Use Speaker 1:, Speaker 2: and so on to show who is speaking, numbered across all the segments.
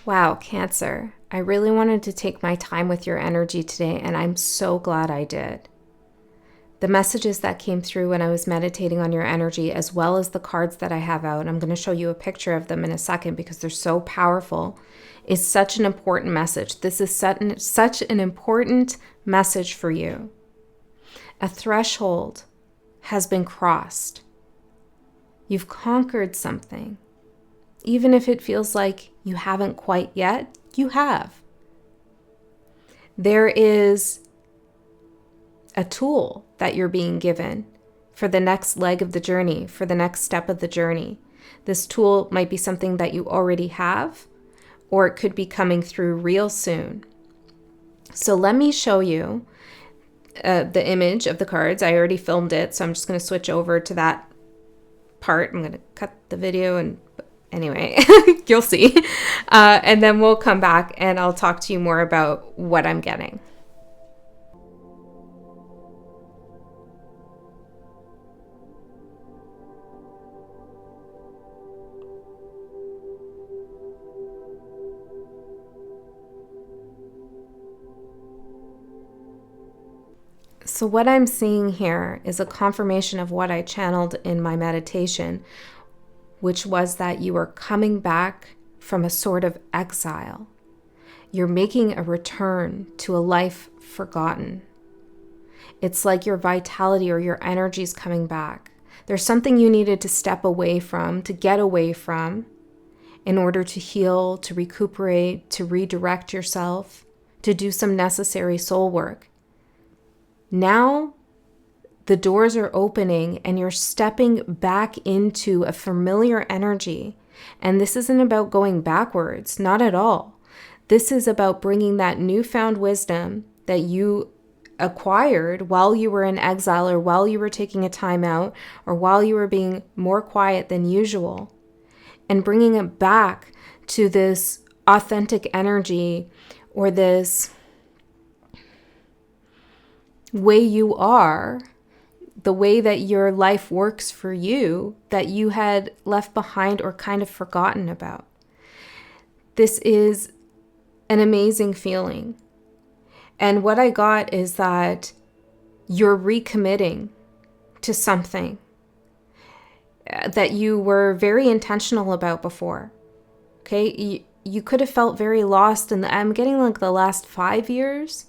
Speaker 1: Wow, Cancer. I really wanted to take my time with your energy today, and I'm so glad I did. The messages that came through when I was meditating on your energy, as well as the cards that I have out, I'm going to show you a picture of them in a second because they're so powerful, is such an important message. This is such an important message for you. A threshold has been crossed. You've conquered something. Even if it feels like you haven't quite yet, you have. There is a tool that you're being given for the next leg of the journey, for the next step of the journey. This tool might be something that you already have, or it could be coming through real soon. So let me show you the image of the cards. I already filmed it, so I'm just going to switch over to that part. I'm going to cut the video and anyway, you'll see. And then we'll come back and I'll talk to you more about what I'm getting. So what I'm seeing here is a confirmation of what I channeled in my meditation, which was that you are coming back from a sort of exile. You're making a return to a life forgotten. It's like your vitality or your energy is coming back. There's something you needed to step away from, to get away from, in order to heal, to recuperate, to redirect yourself, to do some necessary soul work. Now, the doors are opening and you're stepping back into a familiar energy. And this isn't about going backwards, not at all. This is about bringing that newfound wisdom that you acquired while you were in exile, or while you were taking a time out, or while you were being more quiet than usual, and bringing it back to this authentic energy, or this way you are, the way that your life works for you, that you had left behind or kind of forgotten about. This is an amazing feeling. And what I got is that you're recommitting to something that you were very intentional about before. Okay? You could have felt very lost in I'm getting like the last 5 years.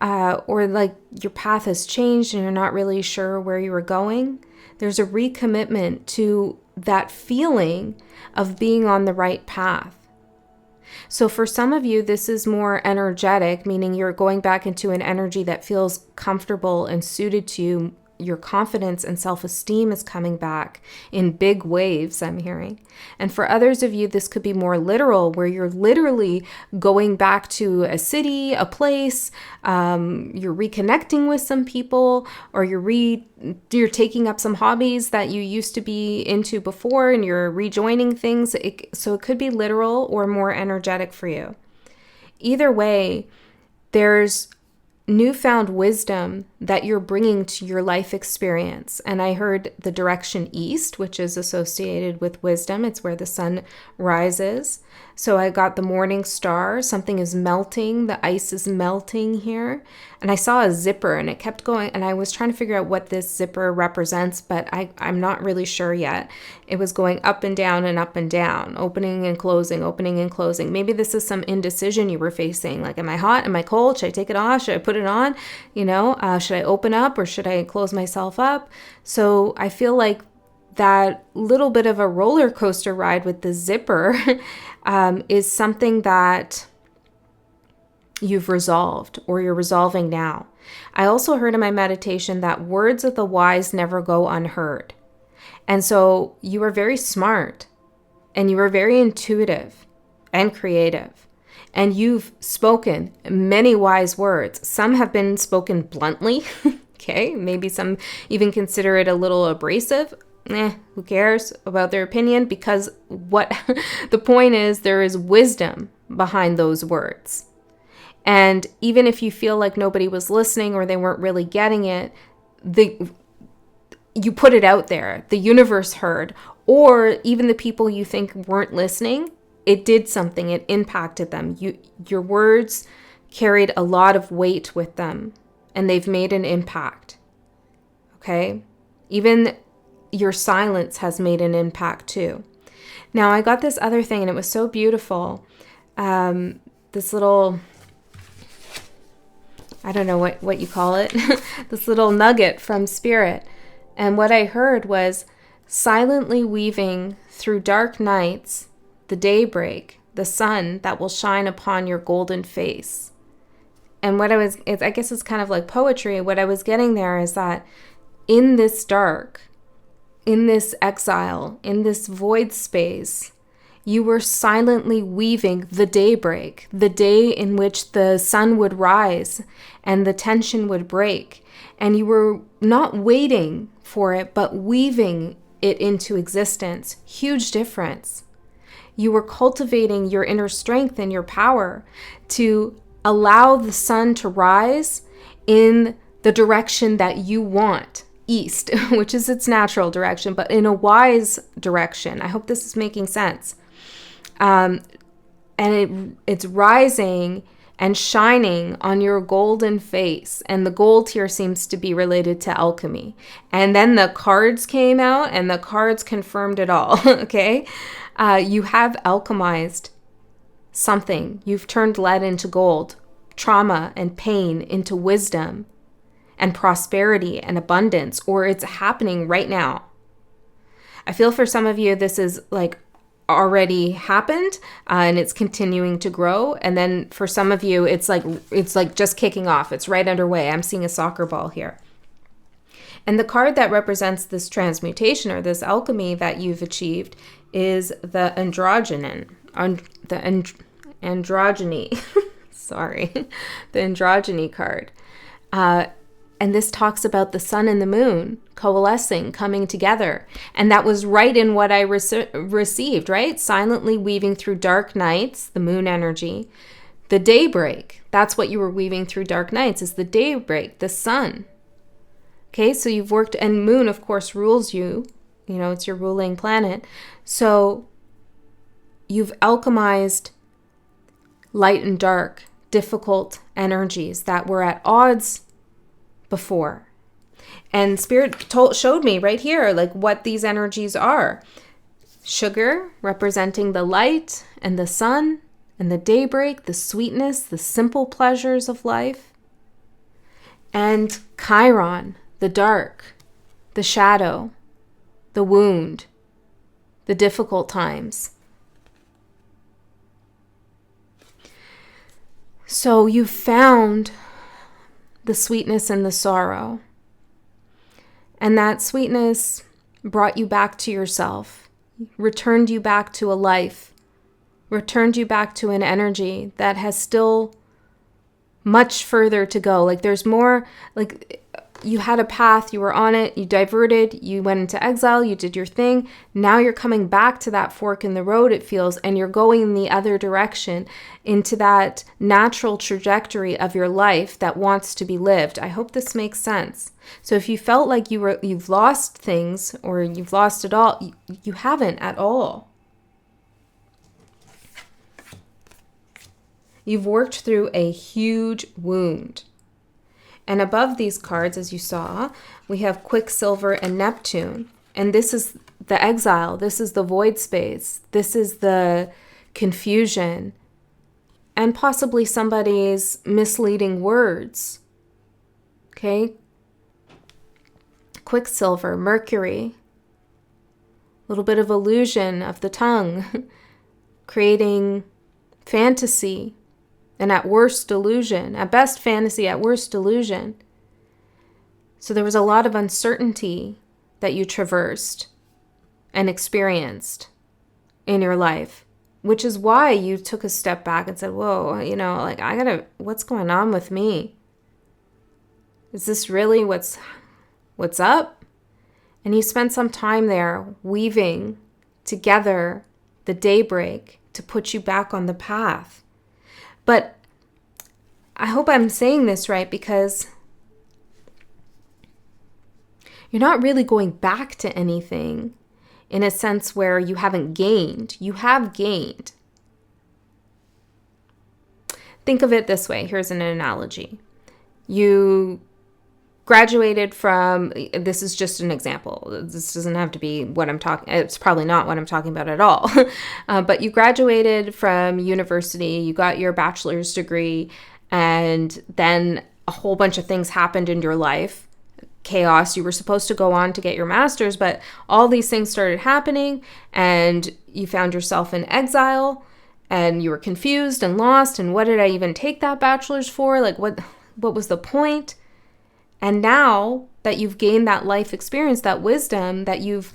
Speaker 1: Or like your path has changed and you're not really sure where you were going. There's a recommitment to that feeling of being on the right path. So for some of you, this is more energetic, meaning you're going back into an energy that feels comfortable and suited to you. Your confidence and self-esteem is coming back in big waves, I'm hearing. And for others of you, this could be more literal, where you're literally going back to a city, a place, you're reconnecting with some people, or you're taking up some hobbies that you used to be into before, and you're rejoining things. So it could be literal or more energetic for you. Either way, there's newfound wisdom that you're bringing to your life experience. And I heard the direction east, which is associated with wisdom. It's where the sun rises. So I got the morning star. Something is melting. The ice is melting here. And I saw a zipper and it kept going. And I was trying to figure out what this zipper represents, but I'm not really sure yet. It was going up and down and up and down, opening and closing, opening and closing. Maybe this is some indecision you were facing. Like, am I hot? Am I cold? Should I take it off? Should I put it on? Should I open up or should I close myself up? So I feel like that little bit of a roller coaster ride with the zipper is something that you've resolved or you're resolving now. I also heard in my meditation that words of the wise never go unheard. And so you are very smart and you are very intuitive and creative. And you've spoken many wise words. Some have been spoken bluntly. Okay, maybe some even consider it a little abrasive. Who cares about their opinion? Because what the point is, there is wisdom behind those words. And even if you feel like nobody was listening or they weren't really getting it, you put it out there. The universe heard. Or even the people you think weren't listening, it did something. It impacted them. Your words carried a lot of weight with them, and they've made an impact. Okay? Even your silence has made an impact too. Now, I got this other thing, and it was so beautiful. This little, I don't know what you call it, this little nugget from Spirit. And what I heard was, silently weaving through dark nights, the daybreak, the sun that will shine upon your golden face. And what I guess it's kind of like poetry. What I was getting there is that in this dark, in this exile, in this void space, you were silently weaving the daybreak, the day in which the sun would rise and the tension would break. And you were not waiting for it, but weaving it into existence. Huge difference. You were cultivating your inner strength and your power to allow the sun to rise in the direction that you want. East, which is its natural direction, but in a wise direction. I hope this is making sense. And it's rising and shining on your golden face. And the gold here seems to be related to alchemy. And then the cards came out, and the cards confirmed it all. Okay? You have alchemized something. You've turned lead into gold, trauma and pain into wisdom and prosperity and abundance, or it's happening right now. I feel for some of you, this is like already happened and it's continuing to grow. And then for some of you, it's like just kicking off. It's right underway. I'm seeing a soccer ball here. And the card that represents this transmutation or this alchemy that you've achieved is the androgyny. Sorry, the androgyny card. And this talks about the sun and the moon coalescing, coming together. And that was right in what I received, right? Silently weaving through dark nights, the moon energy. The daybreak, that's what you were weaving through dark nights, is the daybreak, the sun. Okay, so you've worked, and moon, of course, rules you. You know, it's your ruling planet. So you've alchemized light and dark, difficult energies that were at odds before. And Spirit showed me right here, like what these energies are. Sugar, representing the light and the sun and the daybreak, the sweetness, the simple pleasures of life. And Chiron, the dark, the shadow, the wound, the difficult times. So you found the sweetness and the sorrow. And that sweetness brought you back to yourself, returned you back to a life, returned you back to an energy that has still much further to go. Like there's more, like you had a path, you were on it, you diverted, you went into exile, you did your thing. Now you're coming back to that fork in the road, it feels, and you're going in the other direction into that natural trajectory of your life that wants to be lived. I hope this makes sense. So if you felt like you've lost things or you've lost it all, you haven't at all. You've worked through a huge wound. And above these cards, as you saw, we have Quicksilver and Neptune. And this is the exile. This is the void space. This is the confusion. And possibly somebody's misleading words. Okay? Quicksilver, Mercury. A little bit of illusion of the tongue. Creating fantasy. And at worst, delusion. At best, fantasy. At worst, delusion. So there was a lot of uncertainty that you traversed and experienced in your life, which is why you took a step back and said, whoa, like what's going on with me? Is this really what's up? And you spent some time there weaving together the daybreak to put you back on the path. But I hope I'm saying this right, because you're not really going back to anything in a sense where you haven't gained. You have gained. think of it this way. Here's an analogy. You graduated from, this is just an example. This doesn't have to be what I'm talking, it's probably not what I'm talking about at all. But you graduated from university, you got your bachelor's degree, and then a whole bunch of things happened in your life. Chaos. You were supposed to go on to get your master's, but all these things started happening and you found yourself in exile and you were confused and lost. And what did I even take that bachelor's for? Like what was the point? And now that you've gained that life experience, that wisdom, that you've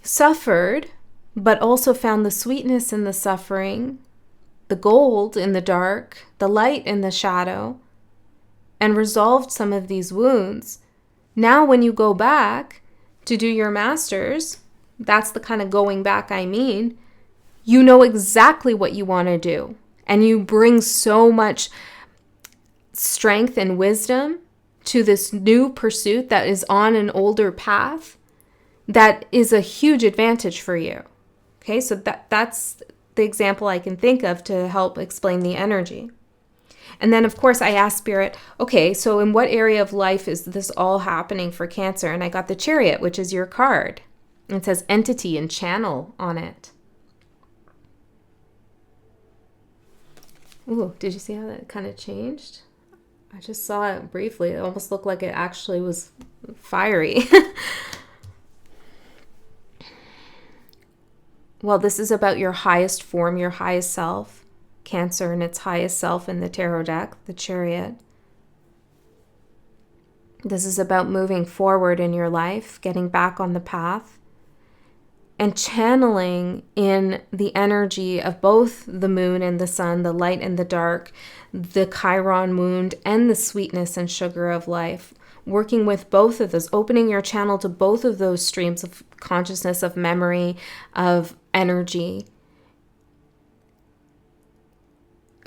Speaker 1: suffered, but also found the sweetness in the suffering, the gold in the dark, the light in the shadow, and resolved some of these wounds. Now when you go back to do your master's, that's the kind of going back I mean, you know exactly what you want to do. And you bring so much strength and wisdom to this new pursuit that is on an older path that is a huge advantage for you. Okay, so that's the example I can think of to help explain the energy. And then, of course, I asked Spirit, okay, so in what area of life is this all happening for Cancer? And I got the Chariot, which is your card. And it says entity and channel on it. Ooh, did you see how that kind of changed? I just saw it briefly. It almost looked like it actually was fiery. Well, this is about your highest form, your highest self. Cancer in its highest self in the tarot deck, the Chariot. This is about moving forward in your life, getting back on the path, and channeling in the energy of both the moon and the sun, the light and the dark, the Chiron wound, and the sweetness and sugar of life. Working with both of those, opening your channel to both of those streams of consciousness, of memory, of energy.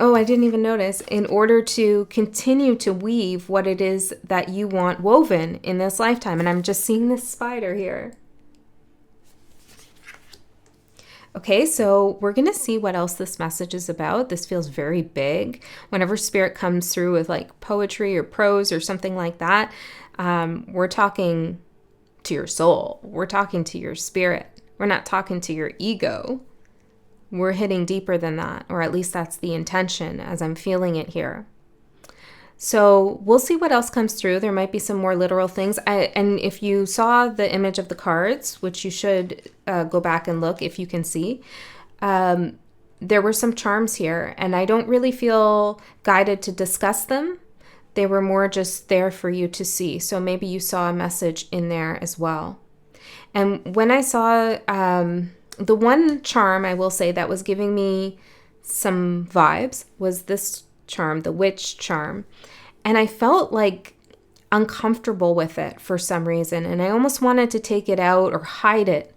Speaker 1: Oh, I didn't even notice. In order to continue to weave what it is that you want woven in this lifetime. And I'm just seeing this spider here. Okay, so we're going to see what else this message is about. This feels very big. Whenever Spirit comes through with like poetry or prose or something like that, we're talking to your soul. We're talking to your spirit. We're not talking to your ego. We're hitting deeper than that, or at least that's the intention as I'm feeling it here. So we'll see what else comes through. There might be some more literal things. And if you saw the image of the cards, which you should go back and look if you can see, there were some charms here, and I don't really feel guided to discuss them. They were more just there for you to see. So maybe you saw a message in there as well. And when I saw the one charm, I will say, that was giving me some vibes was this charm, the witch charm. And I felt like uncomfortable with it for some reason. And I almost wanted to take it out or hide it.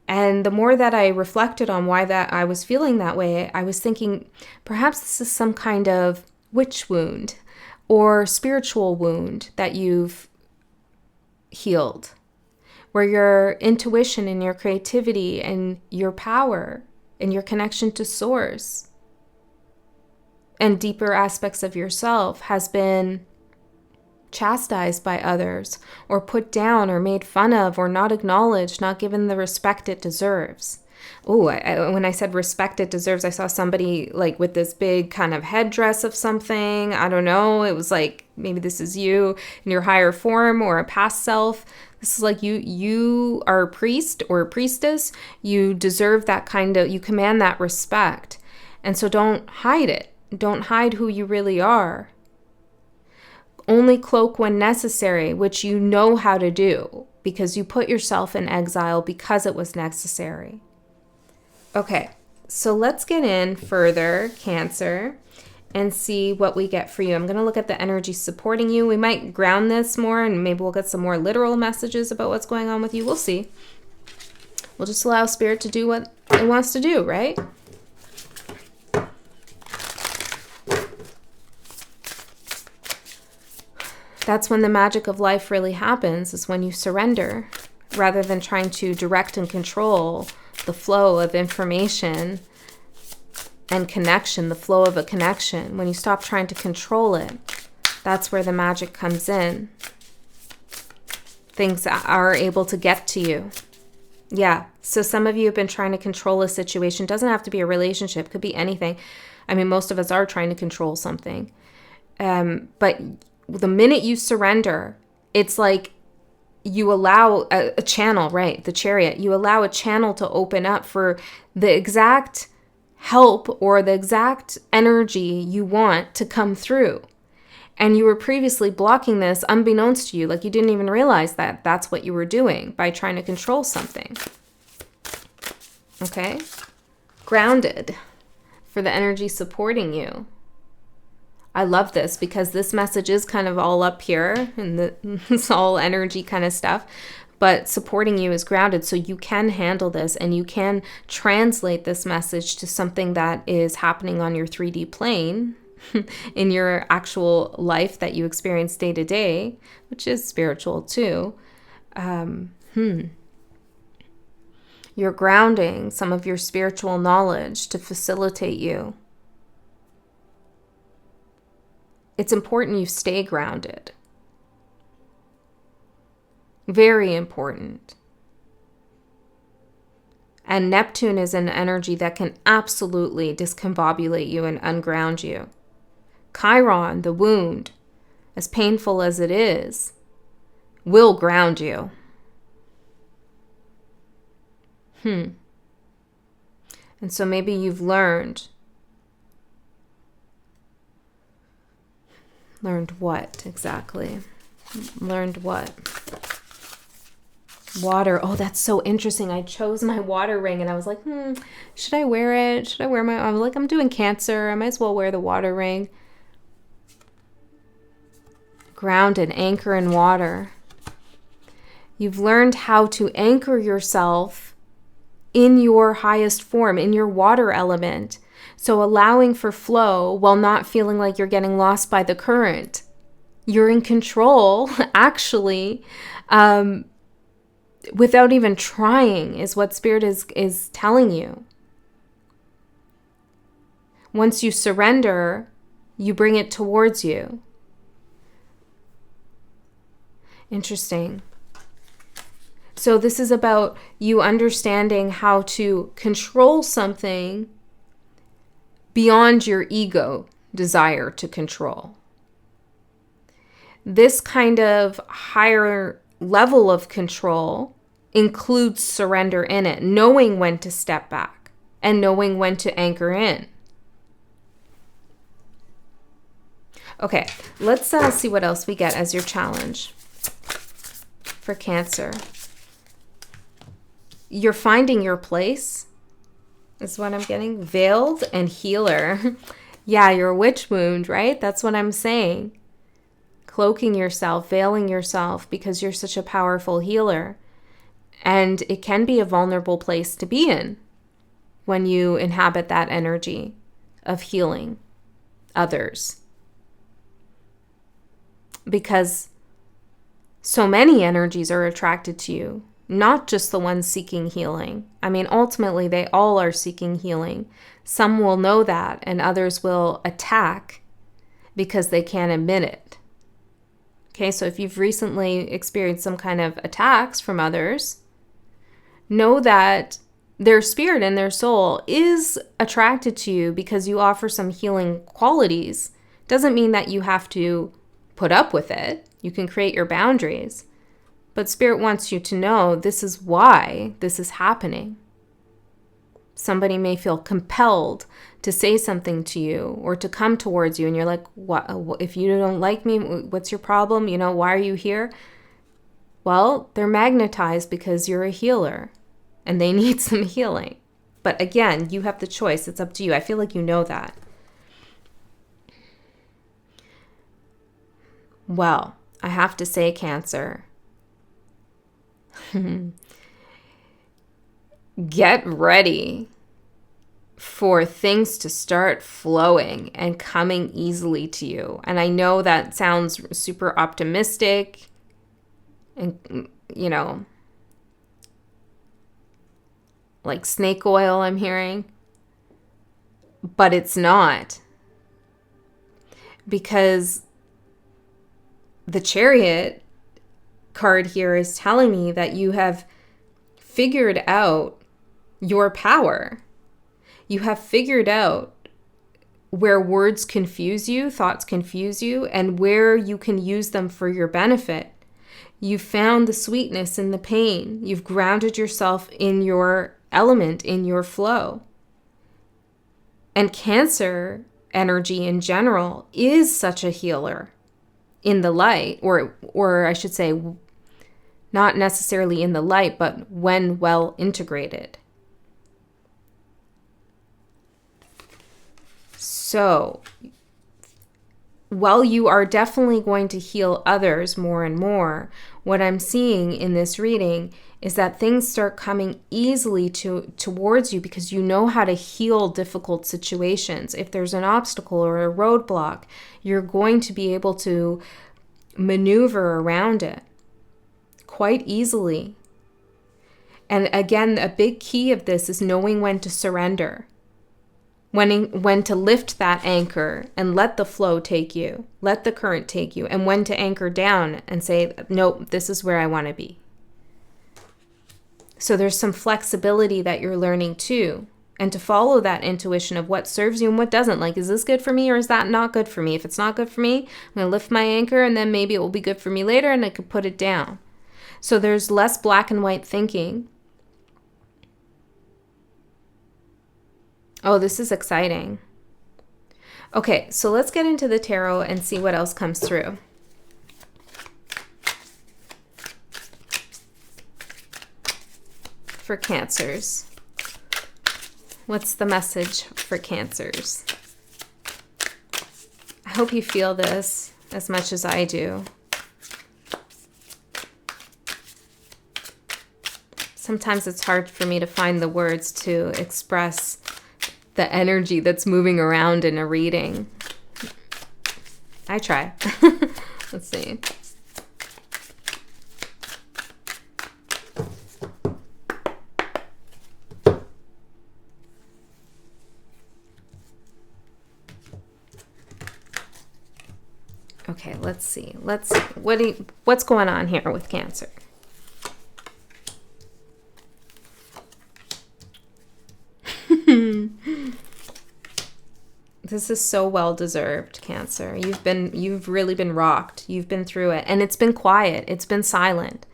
Speaker 1: And the more that I reflected on why that I was feeling that way, I was thinking perhaps this is some kind of witch wound or spiritual wound that you've healed, where your intuition and your creativity and your power and your connection to source and deeper aspects of yourself has been chastised by others or put down or made fun of or not acknowledged, not given the respect it deserves. Oh, when I said respect it deserves, I saw somebody like with this big kind of headdress of something. I don't know. It was like, maybe this is you in your higher form or a past self. This is like you are a priest or a priestess. You deserve that kind of, you command that respect. And so don't hide it. Don't hide who you really are. Only cloak when necessary, which you know how to do because you put yourself in exile because it was necessary. Okay, so let's get in further, Cancer, and see what we get for you. I'm going to look at the energy supporting you. We might ground this more and maybe we'll get some more literal messages about what's going on with you. We'll see. We'll just allow Spirit to do what it wants to do, right? That's when the magic of life really happens, is when you surrender rather than trying to direct and control the flow of information and connection, the flow of a connection, when you stop trying to control it, that's where the magic comes in. Things are able to get to you. Yeah. So some of you have been trying to control a situation. It doesn't have to be a relationship. It could be anything. I mean, most of us are trying to control something. But the minute you surrender, it's like you allow a channel, right? The Chariot. You allow a channel to open up for the exact help or the exact energy you want to come through. And you were previously blocking this unbeknownst to you, like you didn't even realize that that's what you were doing by trying to control something. Okay? Grounded for the energy supporting you. I love this because this message is kind of all up here and it's all energy kind of stuff. But supporting you is grounded, so you can handle this and you can translate this message to something that is happening on your 3D plane in your actual life that you experience day to day, which is spiritual too. You're grounding some of your spiritual knowledge to facilitate you. It's important you stay grounded. Very important. And Neptune is an energy that can absolutely discombobulate you and unground you. Chiron, the wound, as painful as it is, will ground you. And so maybe you've learned what exactly? Learned what? Water. Oh, that's so interesting. I chose my water ring and I was like, should I wear it? Should I wear I'm doing Cancer. I might as well wear the water ring. Ground and anchor in water. You've learned how to anchor yourself in your highest form, in your water element. So allowing for flow while not feeling like you're getting lost by the current. You're in control, actually, without even trying, is what Spirit is telling you. Once you surrender, you bring it towards you. Interesting. So this is about you understanding how to control something beyond your ego desire to control. This kind of higher level of control includes surrender in it, knowing when to step back and knowing when to anchor in. Okay, let's see what else we get as your challenge for Cancer. You're finding your place, is what I'm getting. Veiled and healer. Yeah, your witch wound, right? That's what I'm saying. Cloaking yourself, veiling yourself because you're such a powerful healer. And it can be a vulnerable place to be in when you inhabit that energy of healing others. Because so many energies are attracted to you. Not just the ones seeking healing. I mean, ultimately, they all are seeking healing. Some will know that, and others will attack because they can't admit it. Okay, so if you've recently experienced some kind of attacks from others, know that their spirit and their soul is attracted to you because you offer some healing qualities. Doesn't mean that you have to put up with it. You can create your boundaries. But Spirit wants you to know this is why this is happening. Somebody may feel compelled to say something to you or to come towards you and you're like, what? If you don't like me, what's your problem? Why are you here? Well, they're magnetized because you're a healer and they need some healing. But again, you have the choice. It's up to you. I feel like you know that. Well, I have to say, Cancer, get ready for things to start flowing and coming easily to you. And I know that sounds super optimistic and, like snake oil, I'm hearing. but it's not. Because the Chariot card here is telling me that you have figured out your power. You have figured out where words confuse you, thoughts confuse you, and where you can use them for your benefit. You've found the sweetness in the pain. You've grounded yourself in your element, in your flow. And Cancer energy in general is such a healer in the light, or I should say, not necessarily in the light, but when well integrated. So, while you are definitely going to heal others more and more, what I'm seeing in this reading is that things start coming easily towards you because you know how to heal difficult situations. If there's an obstacle or a roadblock, you're going to be able to maneuver around it quite easily. And again, a big key of this is knowing when to surrender. When to lift that anchor and let the flow take you, let the current take you, and when to anchor down and say, nope, this is where I want to be. So there's some flexibility that you're learning too, and to follow that intuition of what serves you and what doesn't. Like, is this good for me or is that not good for me? If it's not good for me, I'm going to lift my anchor and then maybe it will be good for me later and I could put it down. So there's less black and white thinking. Oh, this is exciting. Okay, so let's get into the tarot and see what else comes through. For Cancers. What's the message for Cancers? I hope you feel this as much as I do. Sometimes it's hard for me to find the words to express the energy that's moving around in a reading. I try. Let's see. Okay, let's see. What's going on here with Cancer? This is so well deserved, Cancer. You've really been rocked. You've been through it, and it's been quiet. It's been silent.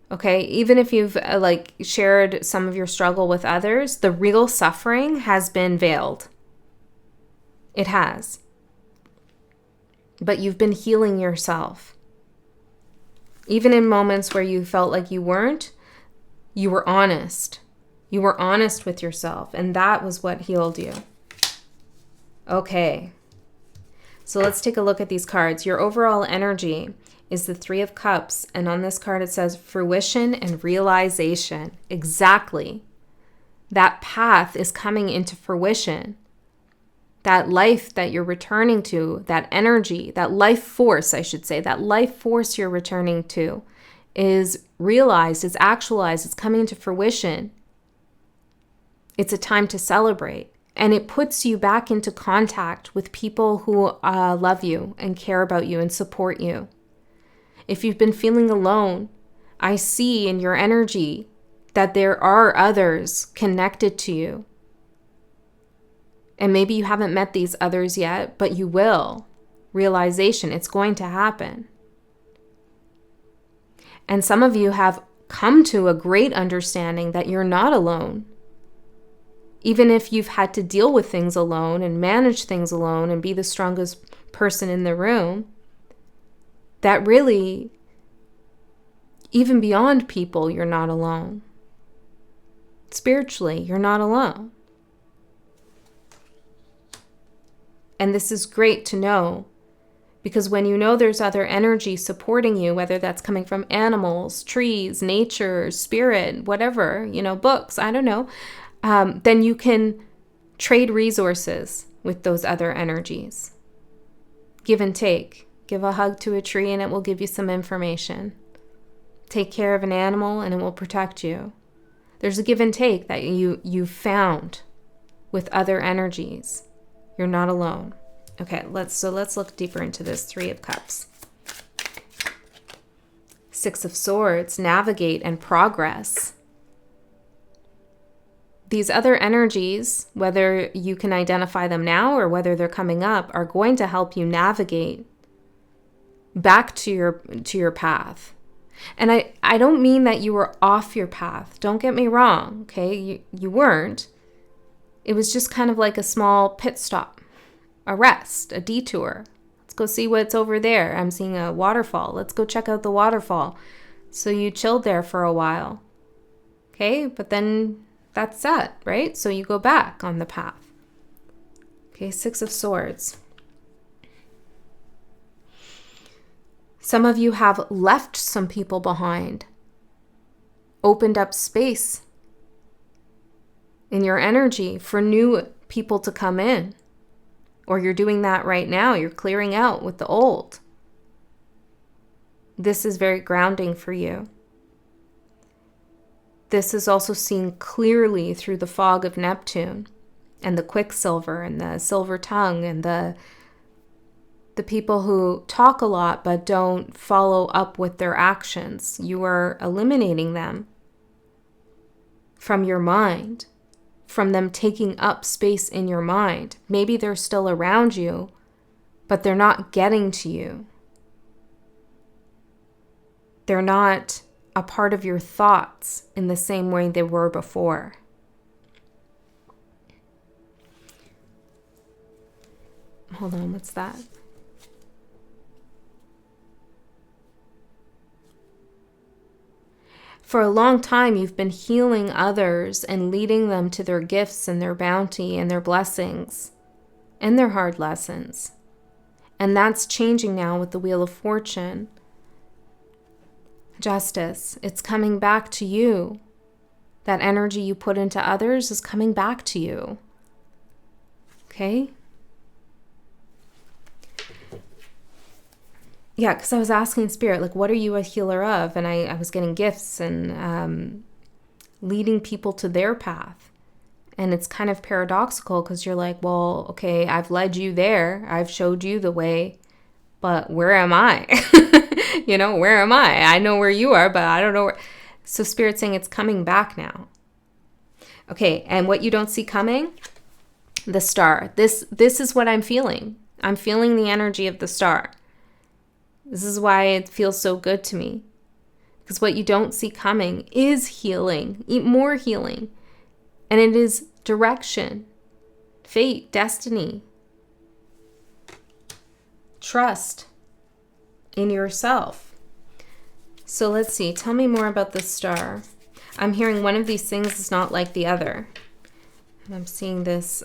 Speaker 1: Okay, even if you've shared some of your struggle with others, the real suffering has been veiled. It has. But you've been healing yourself. Even in moments where you felt like you weren't, you were honest. You were honest with yourself, and that was what healed you. Okay, so let's take a look at these cards. Your overall energy is the Three of Cups, and on this card it says fruition and realization. Exactly. That path is coming into fruition. That life that you're returning to, that energy, that life force, I should say, that life force you're returning to is realized, is actualized, it's coming into fruition. It's a time to celebrate. And it puts you back into contact with people who love you and care about you and support you. If you've been feeling alone, I see in your energy that there are others connected to you. And maybe you haven't met these others yet, but you will. Realization, it's going to happen. And some of you have come to a great understanding that you're not alone. Even if you've had to deal with things alone and manage things alone and be the strongest person in the room, that really, even beyond people, you're not alone. Spiritually, you're not alone. And this is great to know, because when you know there's other energy supporting you, whether that's coming from animals, trees, nature, spirit, whatever, books, I don't know, then you can trade resources with those other energies. Give and take. Give a hug to a tree and it will give you some information. Take care of an animal and it will protect you. There's a give and take that you found. with other energies. You're not alone. Okay, let's look deeper into this. 3 of Cups. 6 of Swords, navigate and progress. These other energies, whether you can identify them now or whether they're coming up, are going to help you navigate back to your path. And I don't mean that you were off your path. Don't get me wrong, okay? You weren't. It was just kind of like a small pit stop, a rest, a detour. Let's go see what's over there. I'm seeing a waterfall. Let's go check out the waterfall. So you chilled there for a while, okay? But then that's it, right? So you go back on the path. Okay, 6 of Swords. Some of you have left some people behind, opened up space in your energy for new people to come in. Or you're doing that right now. You're clearing out with the old. This is very grounding for you. This is also seen clearly through the fog of Neptune and the quicksilver and the silver tongue and the people who talk a lot but don't follow up with their actions. You are eliminating them from your mind, from them taking up space in your mind. Maybe they're still around you, but they're not getting to you. They're not a part of your thoughts in the same way they were before. Hold on, what's that? For a long time, you've been healing others and leading them to their gifts and their bounty and their blessings and their hard lessons. And that's changing now with the Wheel of Fortune. Justice, it's coming back to you. That energy you put into others is coming back to you. Okay? Yeah, because I was asking Spirit, like, what are you a healer of? And I was getting gifts and leading people to their path. And it's kind of paradoxical because you're like, well, okay, I've led you there. I've showed you the way. But where am I? Where am I? I know where you are, but I don't know where. So Spirit's saying it's coming back now. Okay, and what you don't see coming? The star. This is what I'm feeling. I'm feeling the energy of the star. This is why it feels so good to me. Because what you don't see coming is healing, more healing. And it is direction, fate, destiny, trust in yourself. So let's see. Tell me more about the star. I'm hearing one of these things is not like the other. And I'm seeing this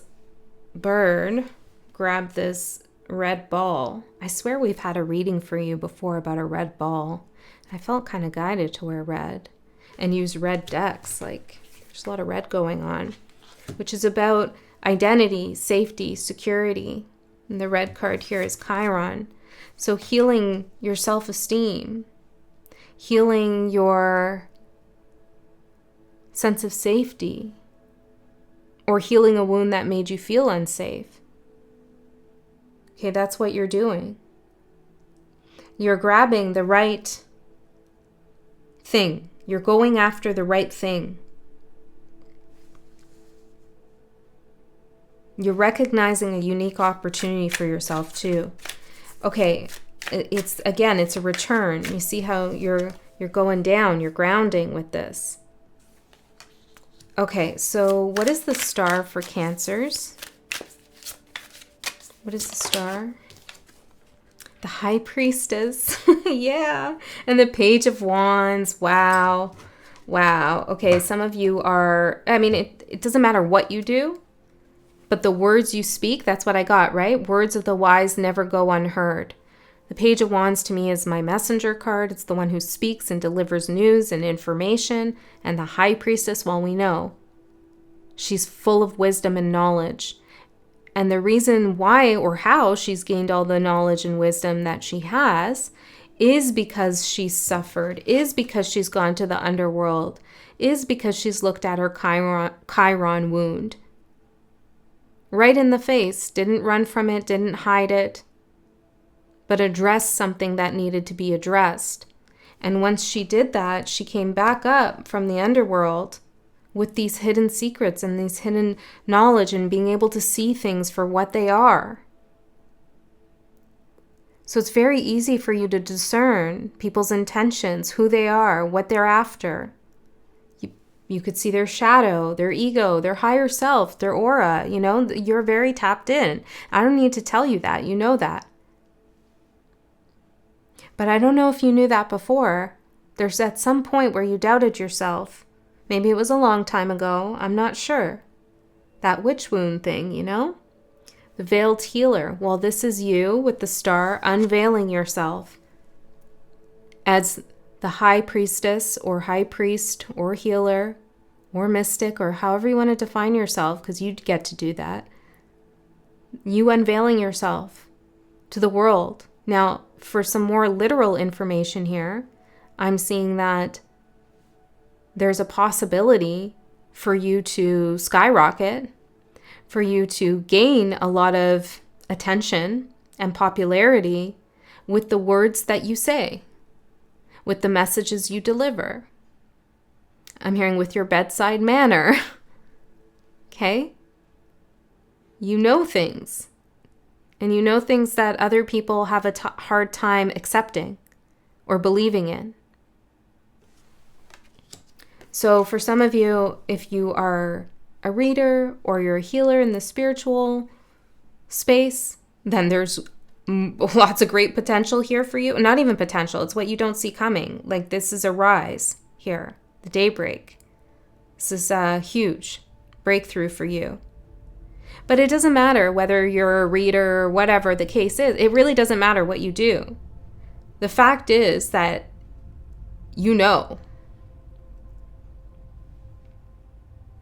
Speaker 1: bird grab this red ball. I swear we've had a reading for you before about a red ball. I felt kind of guided to wear red and use red decks. Like, there's a lot of red going on, which is about identity, safety, security. And the red card here is Chiron. So healing your self-esteem, healing your sense of safety, or healing a wound that made you feel unsafe. Okay, that's what you're doing. You're grabbing the right thing. You're going after the right thing. You're recognizing a unique opportunity for yourself too. Okay, it's a return. You see how you're going down, you're grounding with this. Okay, so what is the star for Cancers? What is the star? The High Priestess. Yeah. And the Page of Wands. Wow. Okay, some of you are, it doesn't matter what you do, but the words you speak, that's what I got, right? Words of the wise never go unheard. The Page of Wands to me is my messenger card. It's the one who speaks and delivers news and information. And the High Priestess, well, we know she's full of wisdom and knowledge. And the reason why or how she's gained all the knowledge and wisdom that she has is because she's suffered, is because she's gone to the underworld, is because she's looked at her Chiron wound. right in the face, didn't run from it, didn't hide it, but addressed something that needed to be addressed. And once she did that, she came back up from the underworld with these hidden secrets and these hidden knowledge and being able to see things for what they are. So it's very easy for you to discern people's intentions, who they are, what they're after. You could see their shadow, their ego, their higher self, their aura. You know, you're very tapped in. I don't need to tell you that. You know that. But I don't know if you knew that before. There's at some point where you doubted yourself. Maybe it was a long time ago. I'm not sure. That witch wound thing, you know? The veiled healer. Well, this is you with the star unveiling yourself as the high priestess or high priest or healer or mystic or however you want to define yourself, because you get to do that. You unveiling yourself to the world. Now, for some more literal information here, I'm seeing that there's a possibility for you to skyrocket, for you to gain a lot of attention and popularity with the words that you say, with the messages you deliver. I'm hearing with your bedside manner. Okay? You know things. And you know things that other people have a hard time accepting or believing in. So for some of you, if you are a reader or you're a healer in the spiritual space, then there's lots of great potential here for you. Not even potential, it's what you don't see coming. Like this is a rise here, the daybreak. This is a huge breakthrough for you. But it doesn't matter whether you're a reader or whatever the case is. It really doesn't matter what you do. The fact is that you know.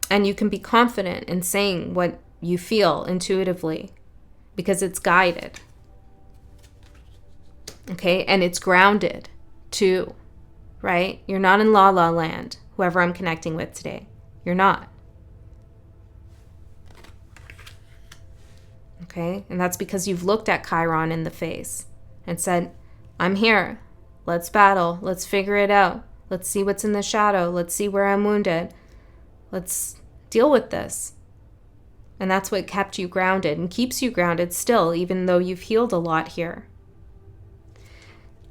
Speaker 1: And you can be confident in saying what you feel intuitively because it's guided. Okay? And it's grounded too, right? You're not in la la land, whoever I'm connecting with today. You're not. Okay? And that's because you've looked at Chiron in the face and said, I'm here. Let's battle. Let's figure it out. Let's see what's in the shadow. Let's see where I'm wounded. Let's deal with this. And that's what kept you grounded and keeps you grounded still, even though you've healed a lot here.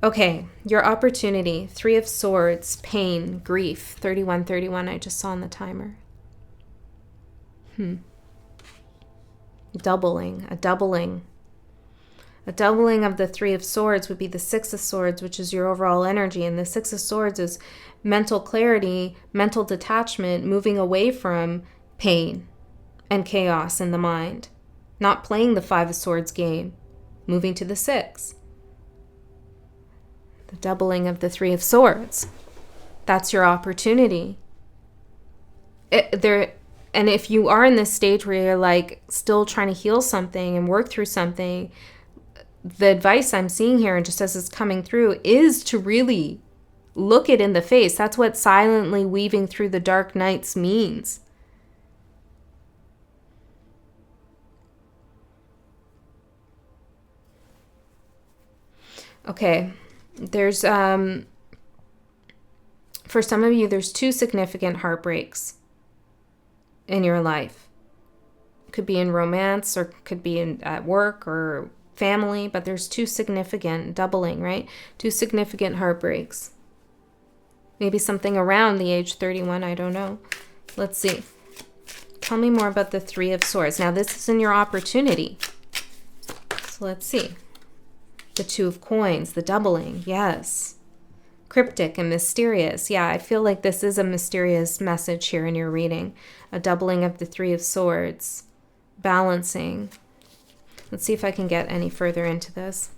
Speaker 1: Okay, your opportunity. 3 of Swords, pain, grief. 3131 I just saw on the timer. A doubling. A doubling of the 3 of Swords would be the 6 of Swords, which is your overall energy. And the 6 of Swords is mental clarity, mental detachment, moving away from pain and chaos in the mind. Not playing the 5 of Swords game, moving to the 6. The doubling of the 3 of Swords. That's your opportunity. And if you are in this stage where you're like still trying to heal something and work through something, the advice I'm seeing here, and just as it's coming through, is to really look it in the face. That's what silently weaving through the dark nights means. Okay, there's, for some of you, there's 2 significant heartbreaks in your life. Could be in romance or could be at work or family, but there's 2 significant, doubling, right? 2 significant heartbreaks. Maybe something around the age 31, I don't know. Let's see. Tell me more about the 3 of Swords. Now, this is in your opportunity. So let's see. The 2 of Coins, the doubling, yes. Cryptic and mysterious. Yeah, I feel like this is a mysterious message here in your reading. A doubling of the 3 of Swords. Balancing. Let's see if I can get any further into this.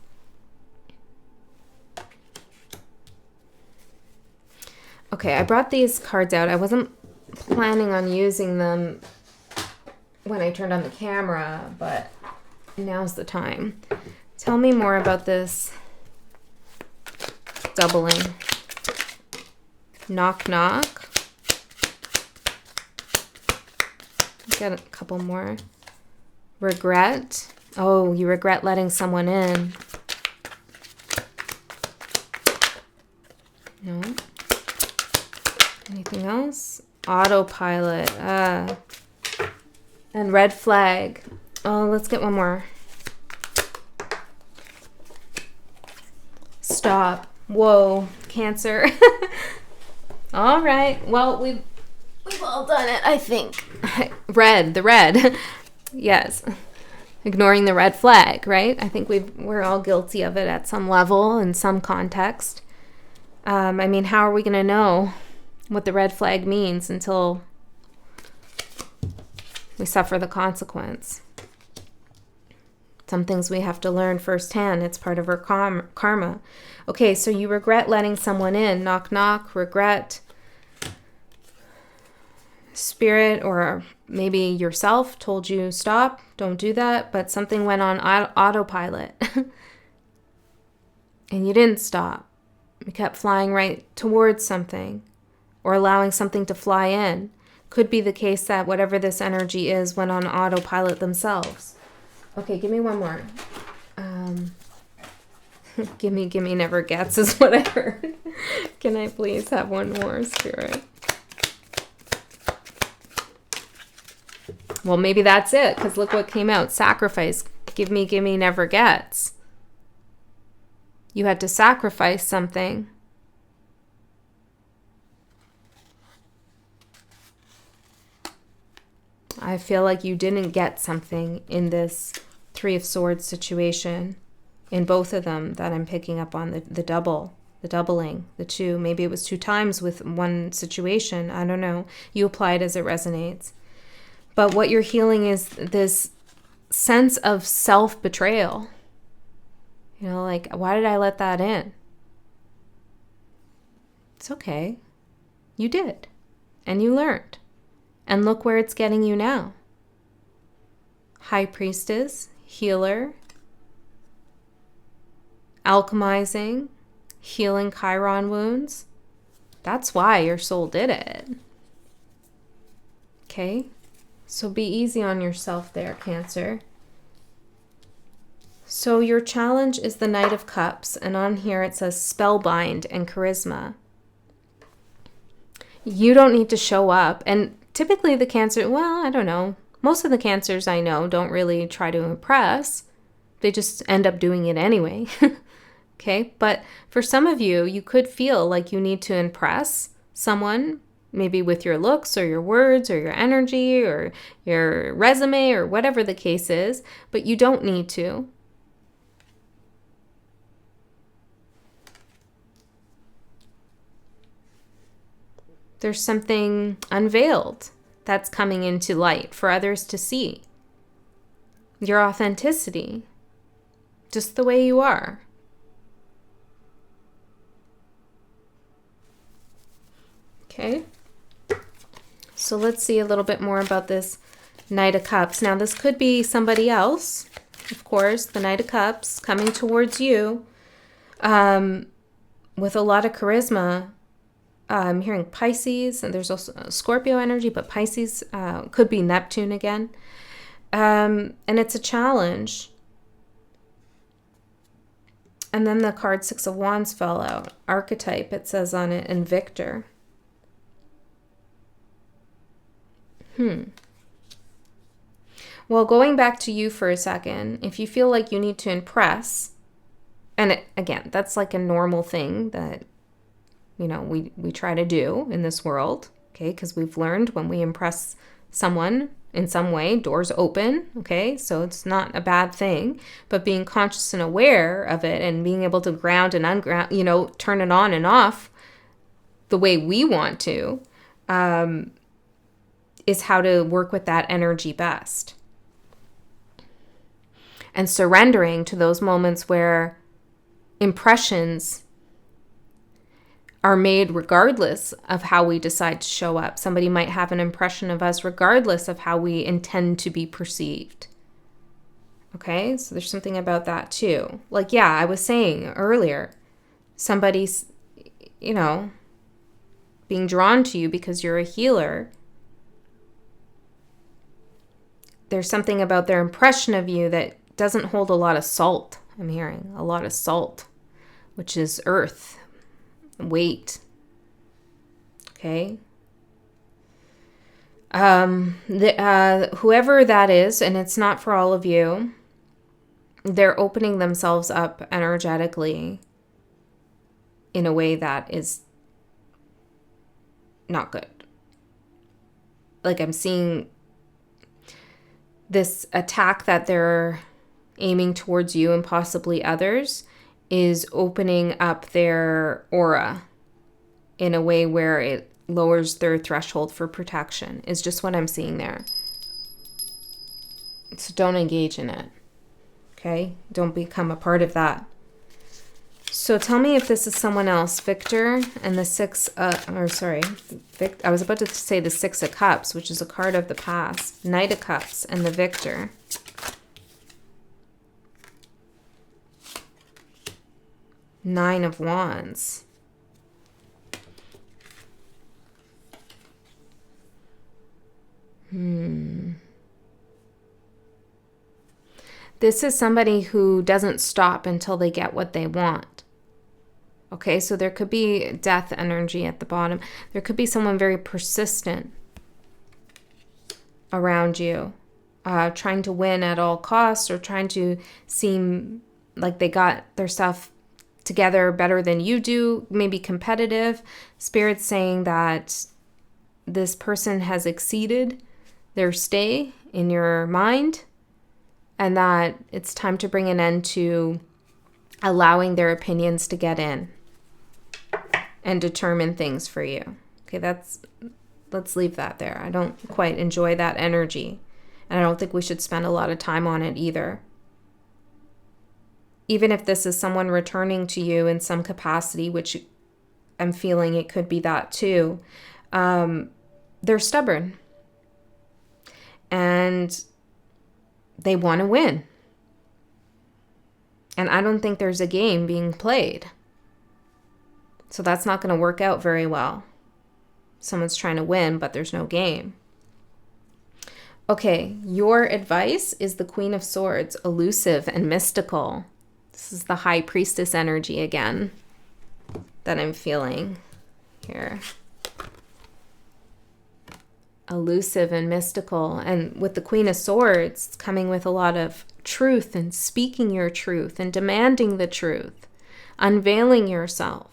Speaker 1: Okay, I brought these cards out. I wasn't planning on using them when I turned on the camera, but now's the time. Tell me more about this doubling. Knock, knock. Get a couple more. Regret. Oh, you regret letting someone in. No. Anything else? Autopilot. And red flag. Oh, let's get one more. Stop. Whoa, Cancer. All right. Well, we've all done it, I think. Red, the red. Yes. Ignoring the red flag, right? I think we're all guilty of it at some level in some context. I mean, how are we going to know what the red flag means until we suffer the consequence? Some things we have to learn firsthand. It's part of our karma. Okay, so you regret letting someone in. Knock, knock, regret. Spirit or maybe yourself told you, stop, don't do that, but something went on autopilot. And you didn't stop. You kept flying right towards something or allowing something to fly in. Could be the case that whatever this energy is went on autopilot themselves. Okay, give me one more. Gimme never gets is what I heard. Can I please have one more, Spirit? Well, maybe that's it, because look what came out. Sacrifice. Gimme never gets. You had to sacrifice something. I feel like you didn't get something in this Three of Swords situation. In both of them that I'm picking up on, the doubling, the two. Maybe it was 2 times with one situation. I don't know. You apply it as it resonates. But what you're healing is this sense of self-betrayal. You know, like, why did I let that in? It's okay. You did. And you learned. And look where it's getting you now. High Priestess, healer, alchemizing, healing Chiron wounds. That's why your soul did it. Okay? So be easy on yourself there, Cancer. So your challenge is the Knight of Cups, and on here it says spellbind and charisma. You don't need to show up, and typically the Cancer, well, I don't know. Most of the Cancers I know don't really try to impress. They just end up doing it anyway. Okay, but for some of you, you could feel like you need to impress someone, maybe with your looks or your words or your energy or your resume or whatever the case is, but you don't need to. There's something unveiled that's coming into light for others to see. Your authenticity, just the way you are. Okay, so let's see a little bit more about this Knight of Cups. Now, this could be somebody else, of course, the Knight of Cups coming towards you with a lot of charisma. I'm hearing Pisces, and there's also Scorpio energy, but Pisces could be Neptune again. And it's a challenge. And then the card 6 of Wands fell out. Archetype, it says on it, and Victor. Well, going back to you for a second, if you feel like you need to impress, and again, that's like a normal thing that, you know, we try to do in this world, okay? Because we've learned when we impress someone in some way, doors open, okay? So it's not a bad thing, but being conscious and aware of it and being able to ground and unground, you know, turn it on and off the way we want to, is how to work with that energy best. And surrendering to those moments where impressions are made regardless of how we decide to show up. Somebody might have an impression of us regardless of how we intend to be perceived. Okay, so there's something about that too. Like, yeah, I was saying earlier, somebody's, you know, being drawn to you because you're a healer. there's something about their impression of you that doesn't hold a lot of salt. I'm hearing a lot of salt, which is earth, weight. Okay. Whoever that is, and it's not for all of you, they're opening themselves up energetically in a way that is not good. Like, I'm seeing this attack that they're aiming towards you and possibly others is opening up their aura in a way where it lowers their threshold for protection, is just what I'm seeing there. So don't engage in it. Okay? Don't become a part of that. So tell me if this is someone else. Victor and the I was about to say the Six of Cups, which is a card of the past. Knight of Cups and the Victor. Nine of Wands. This is somebody who doesn't stop until they get what they want. Okay, so there could be death energy at the bottom. There could be someone very persistent around you, trying to win at all costs, or trying to seem like they got their stuff together better than you do, maybe competitive. Spirit's saying that this person has exceeded their stay in your mind, and that it's time to bring an end to allowing their opinions to get in and determine things for you. Okay, let's leave that there. I don't quite enjoy that energy, and I don't think we should spend a lot of time on it either. Even if this is someone returning to you in some capacity, which I'm feeling it could be that too, they're stubborn. And they want to win. And I don't think there's a game being played. So that's not going to work out very well. Someone's trying to win, but there's no game. Okay, your advice is the Queen of Swords, elusive and mystical. This is the High Priestess energy again that I'm feeling here. Elusive and mystical. And with the Queen of Swords, it's coming with a lot of truth and speaking your truth and demanding the truth, unveiling yourself.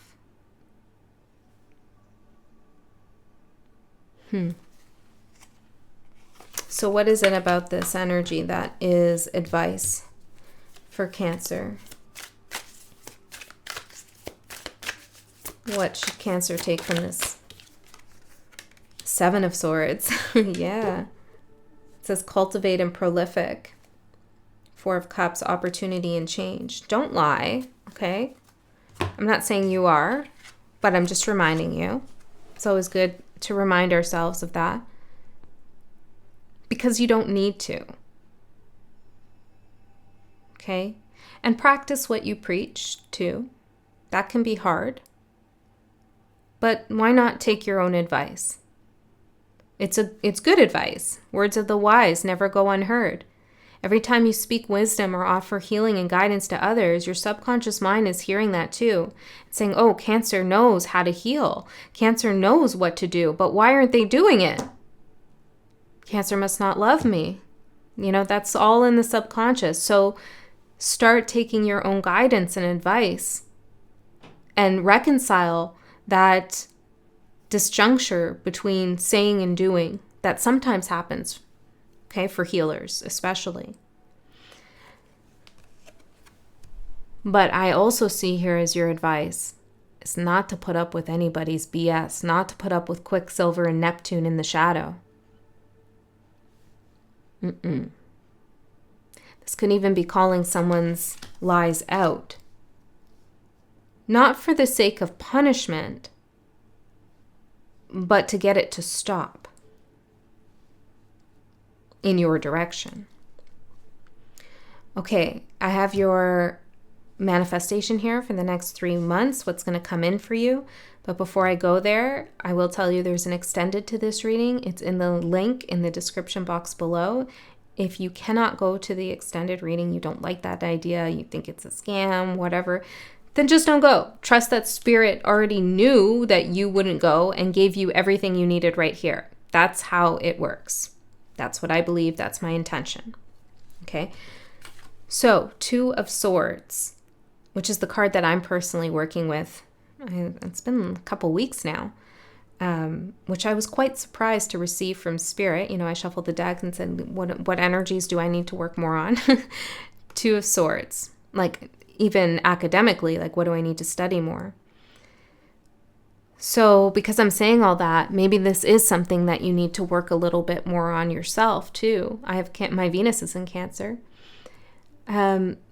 Speaker 1: So what is it about this energy that is advice for Cancer? What should Cancer take from this? Seven of Swords. Yeah. It says cultivate and prolific. Four of Cups, opportunity and change. Don't lie, okay? I'm not saying you are, but I'm just reminding you. It's always good to remind ourselves of that. Because you don't need to. Okay? And practice what you preach too. That can be hard. But why not take your own advice? It's good advice. Words of the wise never go unheard. Every time you speak wisdom or offer healing and guidance to others, your subconscious mind is hearing that too. It's saying, oh, Cancer knows how to heal. Cancer knows what to do, but why aren't they doing it? Cancer must not love me. That's all in the subconscious. So start taking your own guidance and advice and reconcile that disjuncture between saying and doing that sometimes happens, okay, for healers especially. But I also see here as your advice is not to put up with anybody's BS, not to put up with Quicksilver and Neptune in the shadow. This could even be calling someone's lies out. Not for the sake of punishment, but to get it to stop in your direction. Okay, I have your manifestation here for the next 3 months, what's going to come in for you. But before I go there, I will tell you there's an extended to this reading. It's in the link in the description box below. If you cannot go to the extended reading, you don't like that idea, you think it's a scam, whatever, then just don't go. Trust that Spirit already knew that you wouldn't go and gave you everything you needed right here. That's how it works. That's what I believe. That's my intention. Okay. So 2 of Swords, which is the card that I'm personally working with. It's been a couple weeks now, which I was quite surprised to receive from Spirit. You know, I shuffled the deck and said, what energies do I need to work more on? 2 of Swords. Like, even academically, like, what do I need to study more? So because I'm saying all that, maybe this is something that you need to work a little bit more on yourself too. My Venus is in Cancer,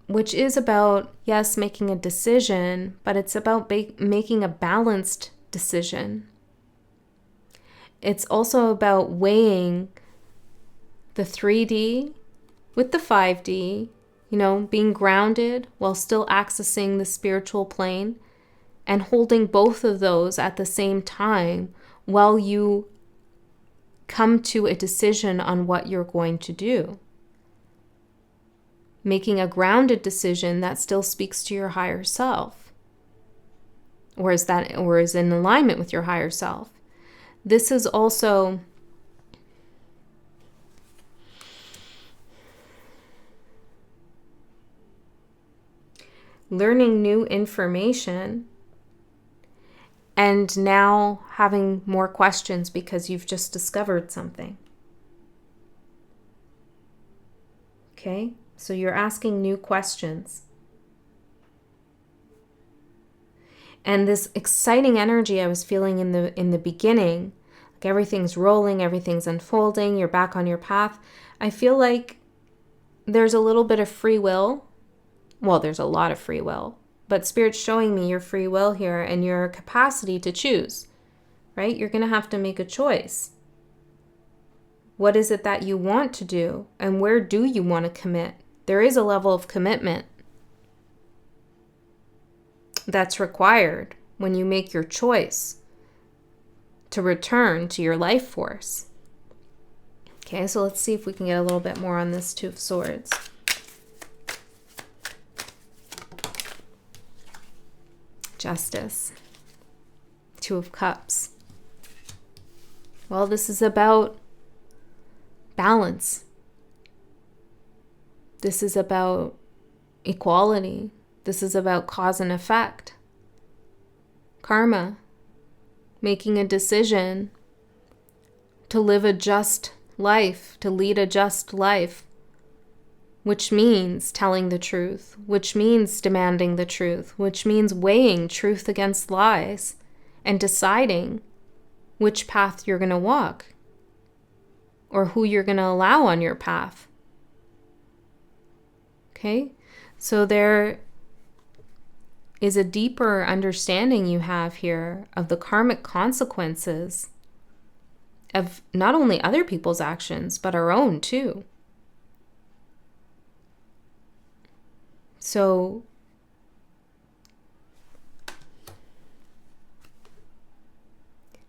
Speaker 1: which is about, yes, making a decision, but it's about making a balanced decision. It's also about weighing the 3D with the 5D, you know, being grounded while still accessing the spiritual plane, and holding both of those at the same time while you come to a decision on what you're going to do. Making a grounded decision that still speaks to your higher self, or is in alignment with your higher self. This is also learning new information and now having more questions because you've just discovered something. Okay? So you're asking new questions. And this exciting energy I was feeling in the beginning, like everything's rolling, everything's unfolding, you're back on your path. I feel like there's a little bit of free will. Well, there's a lot of free will, but Spirit's showing me your free will here and your capacity to choose, right? You're going to have to make a choice. What is it that you want to do, and where do you want to commit? There is a level of commitment that's required when you make your choice to return to your life force. Okay, so let's see if we can get a little bit more on this 2 of Swords. Justice. 2 of Cups. Well, this is about balance. This is about equality. This is about cause and effect. Karma. Making a decision to live a just life, to lead a just life, which means telling the truth, which means demanding the truth, which means weighing truth against lies and deciding which path you're going to walk or who you're going to allow on your path. Okay? So there is a deeper understanding you have here of the karmic consequences of not only other people's actions, but our own too. So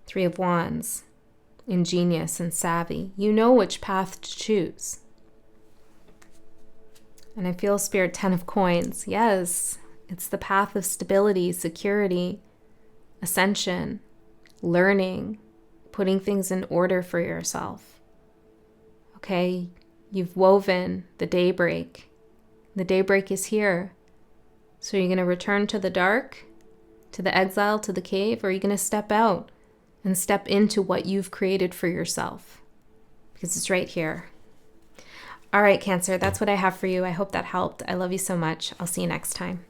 Speaker 1: Three of Wands, ingenious and savvy. You know which path to choose. And I feel Spirit 10 of Coins. Yes, it's the path of stability, security, ascension, learning, putting things in order for yourself. Okay, you've woven the daybreak. The daybreak is here. So you're going to return to the dark, to the exile, to the cave, or are you going to step out and step into what you've created for yourself? Because it's right here. All right, Cancer, that's what I have for you. I hope that helped. I love you so much. I'll see you next time.